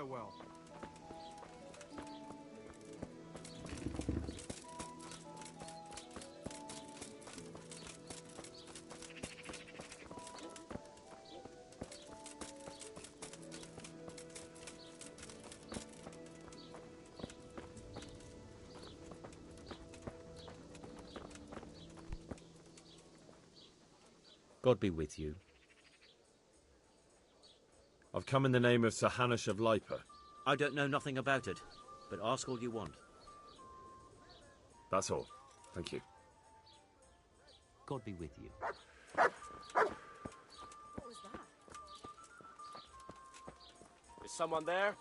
farewell. God be with you. I've come in the name of Sir Hanush of Lipa. I don't know nothing about it, but ask all you want. That's all. Thank you. God be with you. What was that? Is someone there?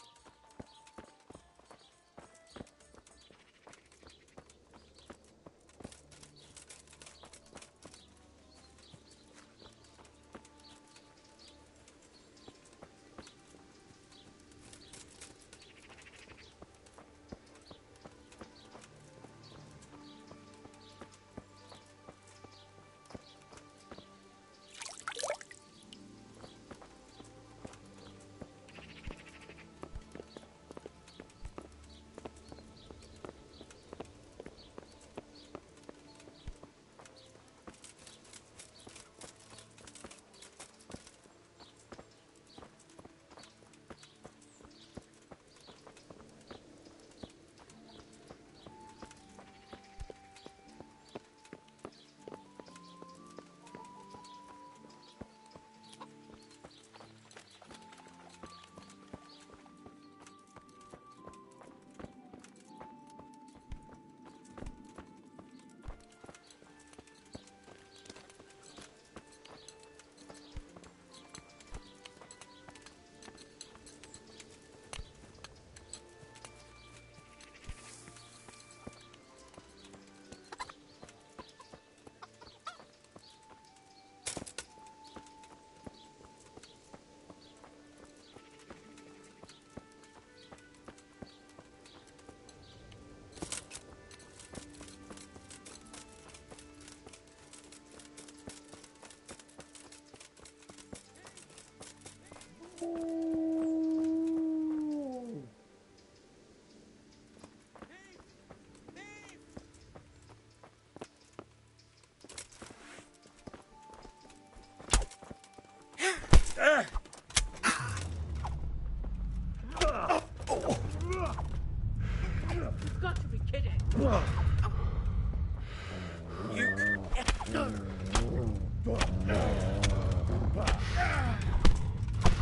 You've got to be kidding.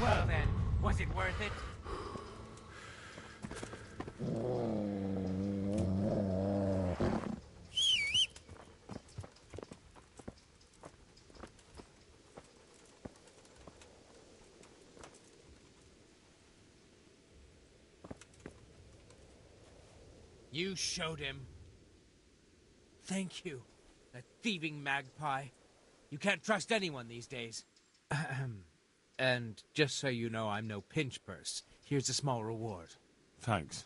Well then, was it worth it? You showed him. Thank you. That thieving magpie. You can't trust anyone these days. And just so you know, I'm no pinch purse. Here's a small reward. Thanks.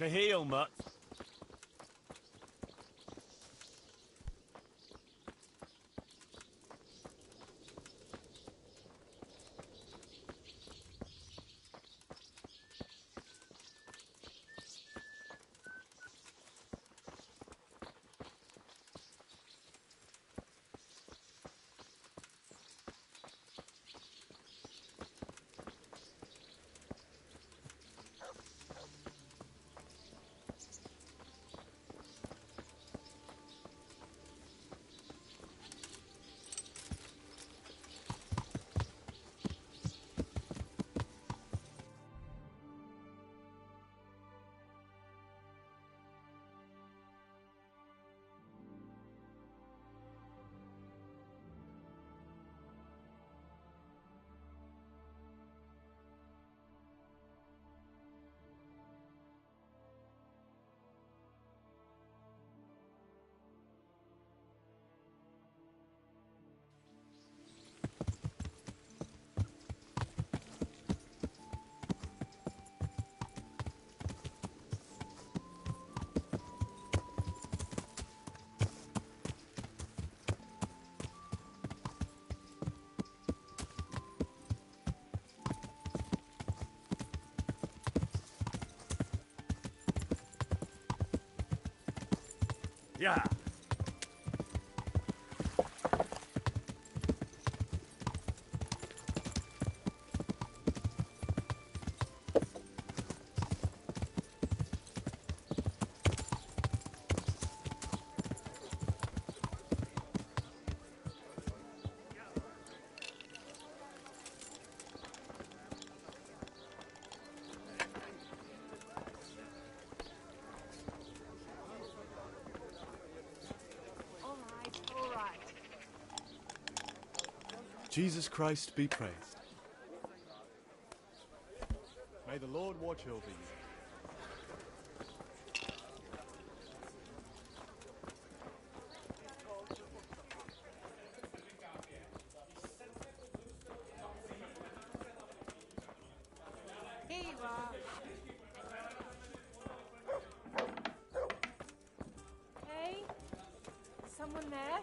the heel, Mutt. Yeah. All right. Jesus Christ be praised. May the Lord watch over you. Here you are. Hey, someone there?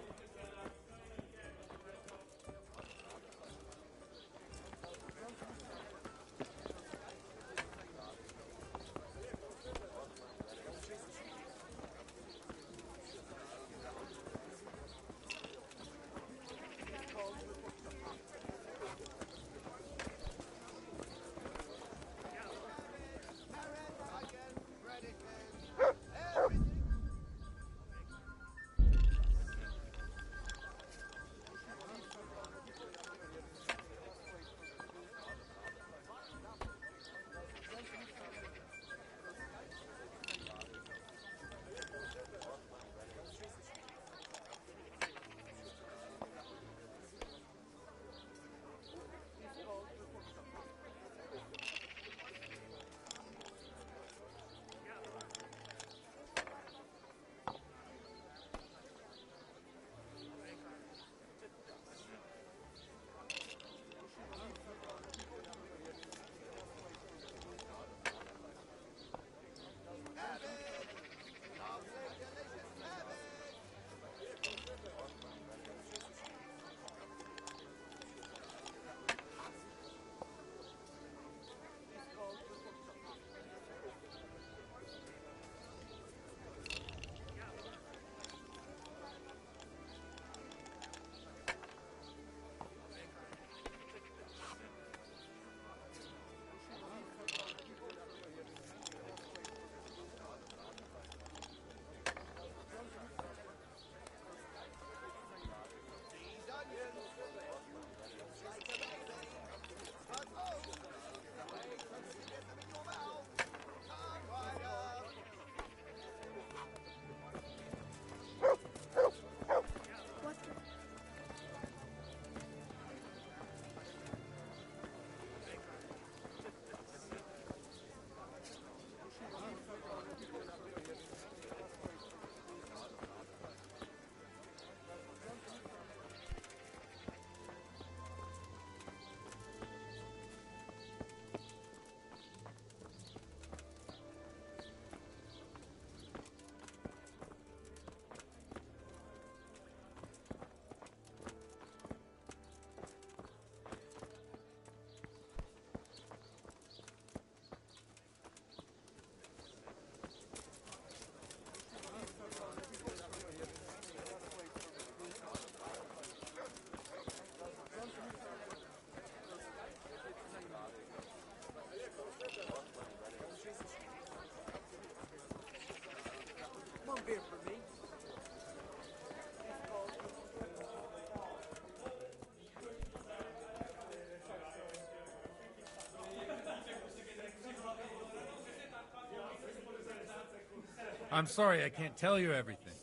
I'm sorry I can't tell you everything.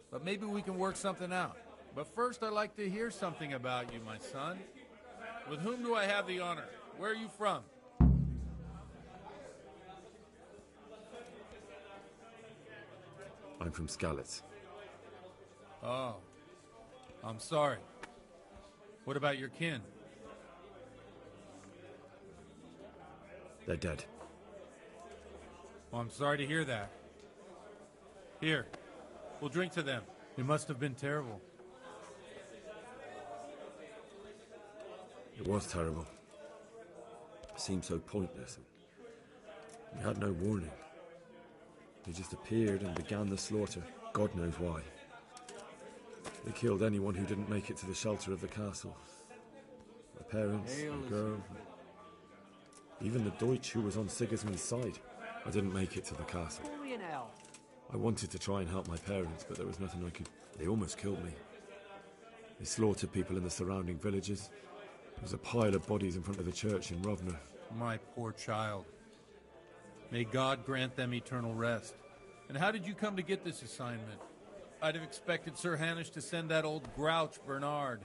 But maybe we can work something out. But first I'd like to hear something about you, my son. With whom do I have the honor? Where are you from? I'm from Skalitz. Oh, I'm sorry. What about your kin? They're dead. Well, I'm sorry to hear that. Here, we'll drink to them. It must have been terrible. It was terrible. It seemed so pointless. We had no warning. They just appeared and began the slaughter. God knows why. They killed anyone who didn't make it to the shelter of the castle. My parents, my girl, even the Deutsch who was on Sigismund's side. I didn't make it to the castle. I wanted to try and help my parents, but there was nothing I could... They almost killed me. They slaughtered people in the surrounding villages. There was a pile of bodies in front of the church in Rovner. My poor child. May God grant them eternal rest. And how did you come to get this assignment? I'd have expected Sir Hanish to send that old grouch, Bernard.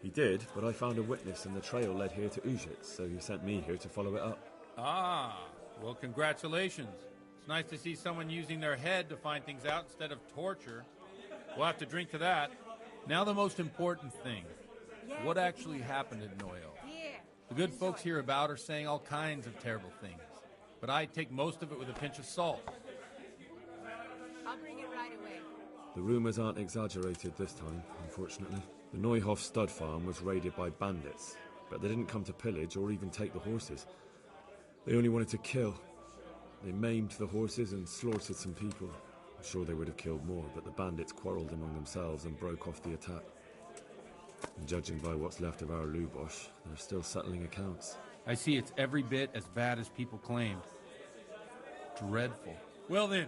He did, but I found a witness and the trail led here to Ujit, so he sent me here to follow it up. Ah, well, congratulations. It's nice to see someone using their head to find things out instead of torture. We'll have to drink to that. Now the most important thing. What actually happened at Noel? The good folks hereabout are saying all kinds of terrible things, but I take most of it with a pinch of salt. I'll bring it right away. The rumours aren't exaggerated this time, unfortunately. The Neuhoff stud farm was raided by bandits, but they didn't come to pillage or even take the horses. They only wanted to kill. They maimed the horses and slaughtered some people. I'm sure they would have killed more, but the bandits quarrelled among themselves and broke off the attack. And judging by what's left of our Lubosh, they're still settling accounts. I see it's every bit as bad as people claimed. Dreadful. Well then,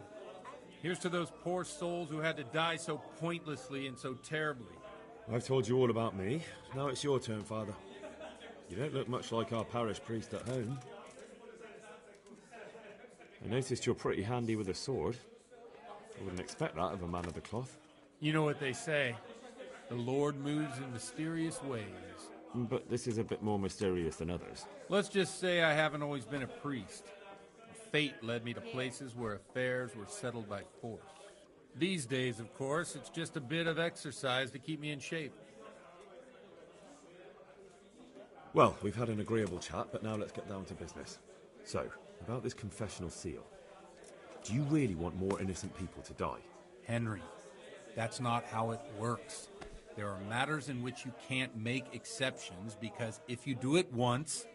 here's to those poor souls who had to die so pointlessly and so terribly. I've told you all about me. Now it's your turn, Father. You don't look much like our parish priest at home. I noticed you're pretty handy with a sword. I wouldn't expect that of a man of the cloth. You know what they say. The Lord moves in mysterious ways. But this is a bit more mysterious than others. Let's just say I haven't always been a priest. Fate led me to places where affairs were settled by force. These days, of course, it's just a bit of exercise to keep me in shape. Well, we've had an agreeable chat, but now let's get down to business. So, about this confessional seal. Do you really want more innocent people to die? Henry, that's not how it works. There are matters in which you can't make exceptions because if you do it once,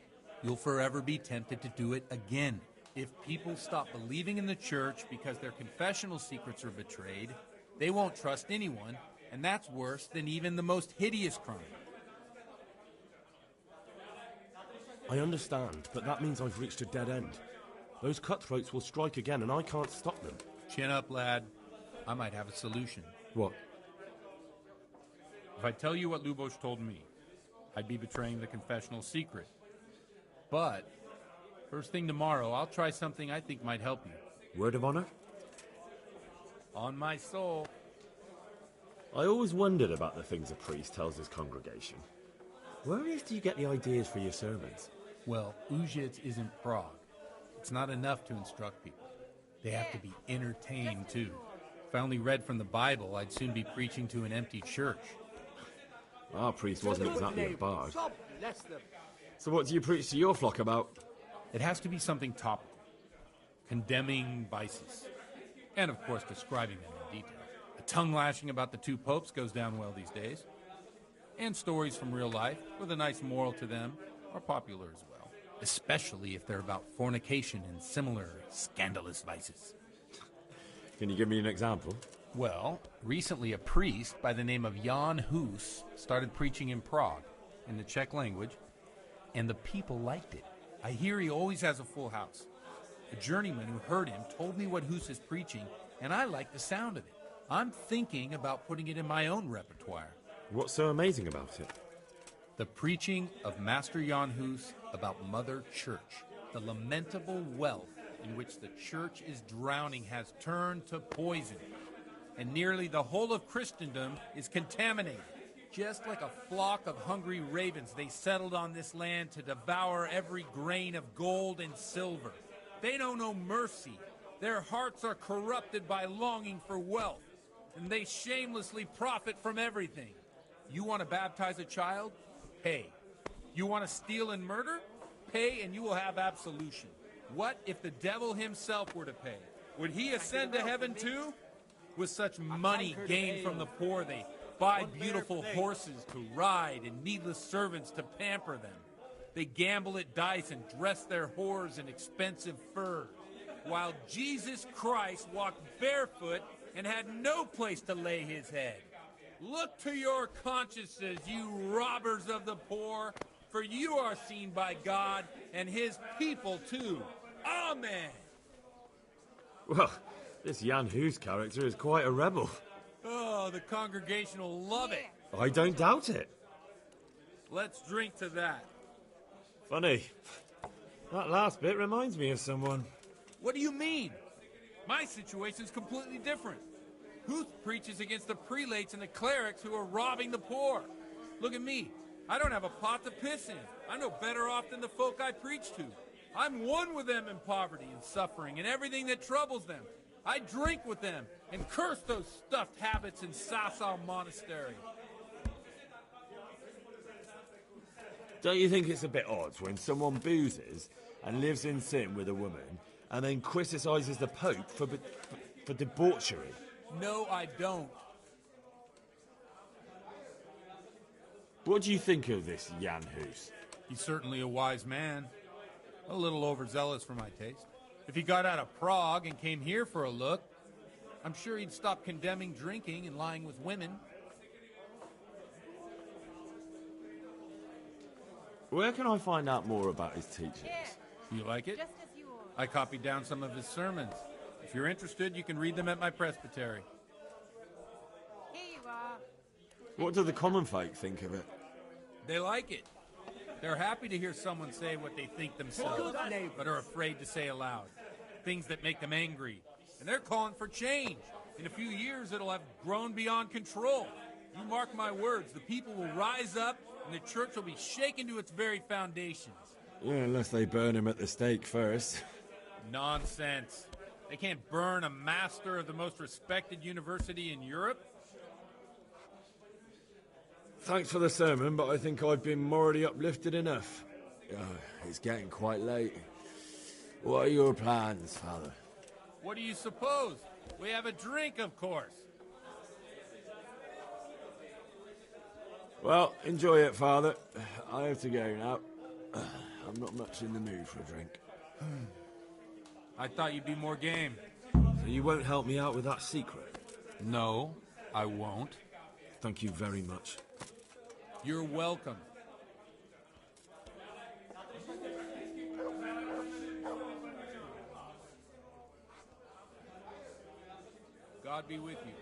you'll forever be tempted to do it again. If people stop believing in the church because their confessional secrets are betrayed, they won't trust anyone, and that's worse than even the most hideous crime. I understand, but that means I've reached a dead end. Those cutthroats will strike again, and I can't stop them. Chin up, lad. I might have a solution. What? If I tell you what Lubosh told me, I'd be betraying the confessional secret. But first thing tomorrow, I'll try something I think might help you. Word of honor? On my soul. I always wondered about the things a priest tells his congregation. Where on earth do you get the ideas for your sermons? Well, Ujits isn't Prague. It's not enough to instruct people. They have to be entertained, too. If I only read from the Bible, I'd soon be preaching to an empty church. Our priest wasn't exactly a bard. God bless them. So what do you preach to your flock about? It has to be something topical. Condemning vices. And, of course, describing them in detail. The tongue-lashing about the two popes goes down well these days. And stories from real life, with a nice moral to them, are popular as well. Especially if they're about fornication and similar scandalous vices. Can you give me an example? Well, recently a priest by the name of Jan Hus started preaching in Prague, in the Czech language, and the people liked it. I hear he always has a full house. A journeyman who heard him told me what Hus is preaching, and I like the sound of it. I'm thinking about putting it in my own repertoire. What's so amazing about it? The preaching of Master Jan Hus about Mother Church, the lamentable wealth in which the church is drowning has turned to poison, and nearly the whole of Christendom is contaminated. Just like a flock of hungry ravens, they settled on this land to devour every grain of gold and silver. They know no mercy. Their hearts are corrupted by longing for wealth, and they shamelessly profit from everything. You want to baptize a child? Pay. You want to steal and murder? Pay and you will have absolution. What if the devil himself were to pay? Would he ascend to heaven too? With such money gained from the poor, they buy beautiful horses to ride and needless servants to pamper them. They gamble at dice and dress their whores in expensive furs, while Jesus Christ walked barefoot and had no place to lay his head. Look to your consciences, you robbers of the poor, for you are seen by God and his people too. Amen. Well, this Jan Hus character is quite a rebel. Oh, the congregation will love it. I don't doubt it. Let's drink to that. Funny. That last bit reminds me of someone. What do you mean? My situation's completely different. Huth preaches against the prelates and the clerics who are robbing the poor. Look at me. I don't have a pot to piss in. I'm no better off than the folk I preach to. I'm one with them in poverty and suffering and everything that troubles them. I drink with them and curse those stuffed habits in Sasau Monastery. Don't you think it's a bit odd when someone boozes and lives in sin with a woman and then criticises the Pope for debauchery? No, I don't. What do you think of this Jan Hus? He's certainly a wise man. A little overzealous for my taste. If he got out of Prague and came here for a look, I'm sure he'd stop condemning drinking and lying with women. Where can I find out more about his teachings? You like it? I copied down some of his sermons. If you're interested, you can read them at my presbytery. Here you are. What do the common folk think of it? They like it. They're happy to hear someone say what they think themselves, but are afraid to say aloud. Things that make them angry. And they're calling for change. In a few years, it'll have grown beyond control. You mark my words, the people will rise up, and the church will be shaken to its very foundations. Yeah, unless they burn him at the stake first. Nonsense. They can't burn a master of the most respected university in Europe. Thanks for the sermon, but I think I've been morally uplifted enough. It's getting quite late. What are your plans, Father? What do you suppose? We have a drink, of course. Well, enjoy it, Father. I have to go now. I'm not much in the mood for a drink. I thought you'd be more game. So you won't help me out with that secret? No, I won't. Thank you very much. You're welcome. God be with you.